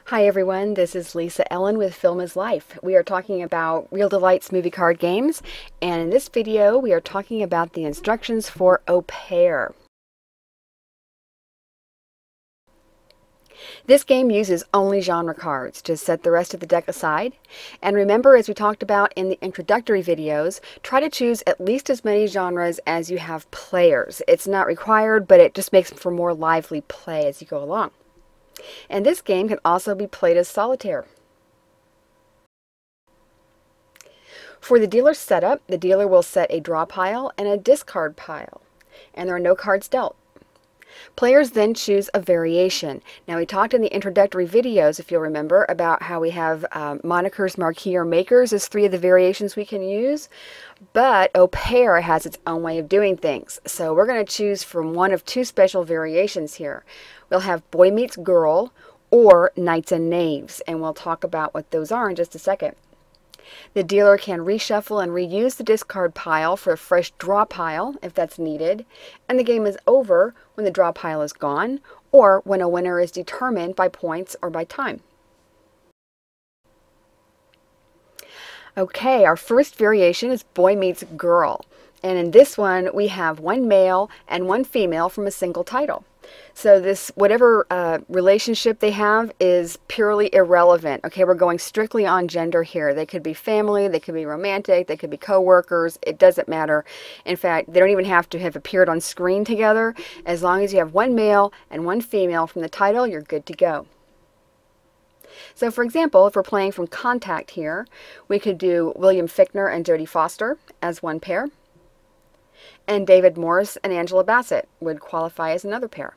Hi everyone, this is Lisa Ellen with Film is Life. We are talking about Reel Delights movie card games, and in this video we are talking about the instructions for Au Pair. This game uses only genre cards to set the rest of the deck aside. And remember, as we talked about in the introductory videos, try to choose at least as many genres as you have players. It's not required, but it just makes for more lively play as you go along. And this game can also be played as solitaire. For the dealer's setup, the dealer will set a draw pile and a discard pile, and there are no cards dealt. Players then choose a variation. Now, we talked in the introductory videos, if you'll remember, about how we have monikers, marquee, or makers as three of the variations we can use, but Au Pair has its own way of doing things. So we're going to choose from one of two special variations here. We'll have Boy Meets Girl or Knights and Knaves, and we'll talk about what those are in just a second. The dealer can reshuffle and reuse the discard pile for a fresh draw pile if that's needed, and the game is over when the draw pile is gone or when a winner is determined by points or by time. Okay, our first variation is Boy Meets Girl, and in this one we have one male and one female from a single title. So this, whatever relationship they have is purely irrelevant. Okay, we're going strictly on gender here. They could be family, they could be romantic, they could be co-workers. It doesn't matter. In fact, they don't even have to have appeared on screen together. As long as you have one male and one female from the title, you're good to go. So for example, if we're playing from Contact here, we could do William Fichtner and Jodie Foster as one pair, and David Morse and Angela Bassett would qualify as another pair.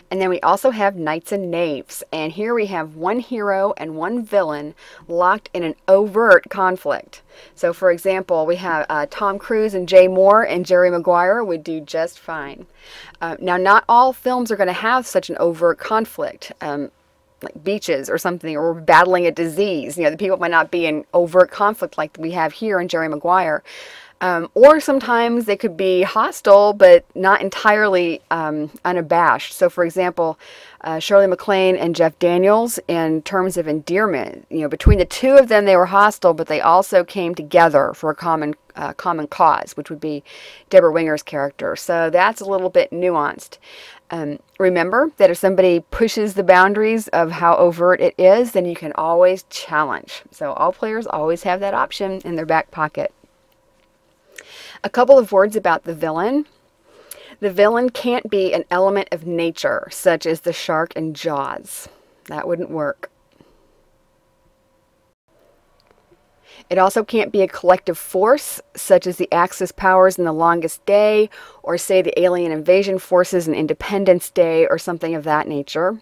And then we also have Knights and Knaves, and here we have one hero and one villain locked in an overt conflict. So for example, we have Tom Cruise and Jay Moore and Jerry Maguire would do just fine. Now, not all films are going to have such an overt conflict. Like Beaches or something, or battling a disease. You know, the people might not be in overt conflict like we have here in Jerry Maguire. Or sometimes they could be hostile, but not entirely unabashed. So, for example, Shirley MacLaine and Jeff Daniels, in terms of endearment, you know, between the two of them, they were hostile, but they also came together for a common cause, which would be Deborah Winger's character. So that's a little bit nuanced. Remember that if somebody pushes the boundaries of how overt it is, then you can always challenge. So all players always have that option in their back pocket. A couple of words about the villain. The villain can't be an element of nature, such as the shark in Jaws. That wouldn't work. It also can't be a collective force, such as the Axis powers in The Longest Day, or say the alien invasion forces in Independence Day, or something of that nature.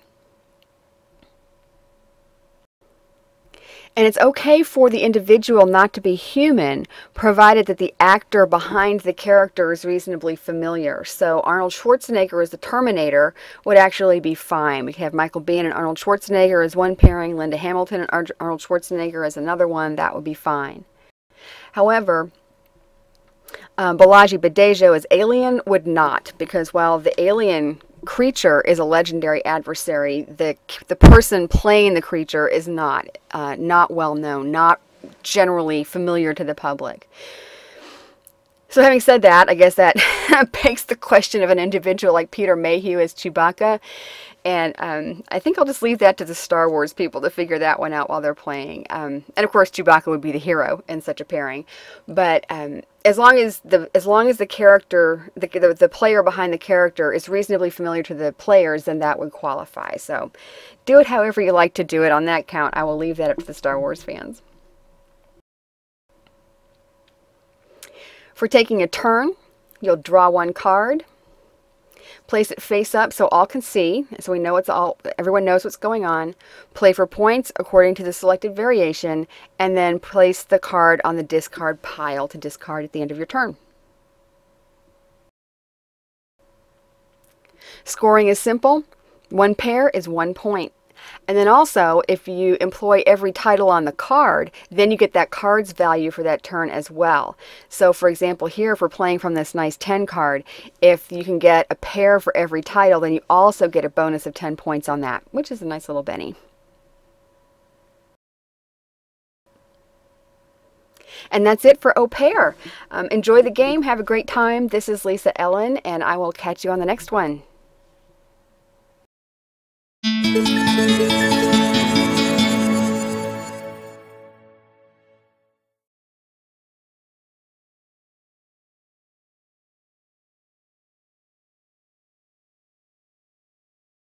And it's okay for the individual not to be human, provided that the actor behind the character is reasonably familiar. So Arnold Schwarzenegger as the Terminator would actually be fine. We could have Michael Biehn and Arnold Schwarzenegger as one pairing, Linda Hamilton and Arnold Schwarzenegger as another one. That would be fine. However, Balaji Badejo as Alien would not, because while the alien creature is a legendary adversary, the person playing the creature is not well known, not generally familiar to the public. So having said that, I guess that begs the question of an individual like Peter Mayhew as Chewbacca. And I think I'll just leave that to the Star Wars people to figure that one out while they're playing. And of course, Chewbacca would be the hero in such a pairing. But as long as the character, the player behind the character is reasonably familiar to the players, then that would qualify. So do it however you like to do it. On that count, I will leave that up to the Star Wars fans. For taking a turn, you'll draw one card. Place it face up so all can see, so we know everyone knows what's going on. Play for points according to the selected variation, and then place the card on the discard pile to discard at the end of your turn. Scoring is simple. One pair is 1 point. And then also, if you employ every title on the card, then you get that card's value for that turn as well. So for example, here, if we're playing from this nice 10 card, if you can get a pair for every title, then you also get a bonus of 10 points on that, which is a nice little Benny. And that's it for Au Pair. Enjoy the game. Have a great time. This is Lisa Ellen, and I will catch you on the next one.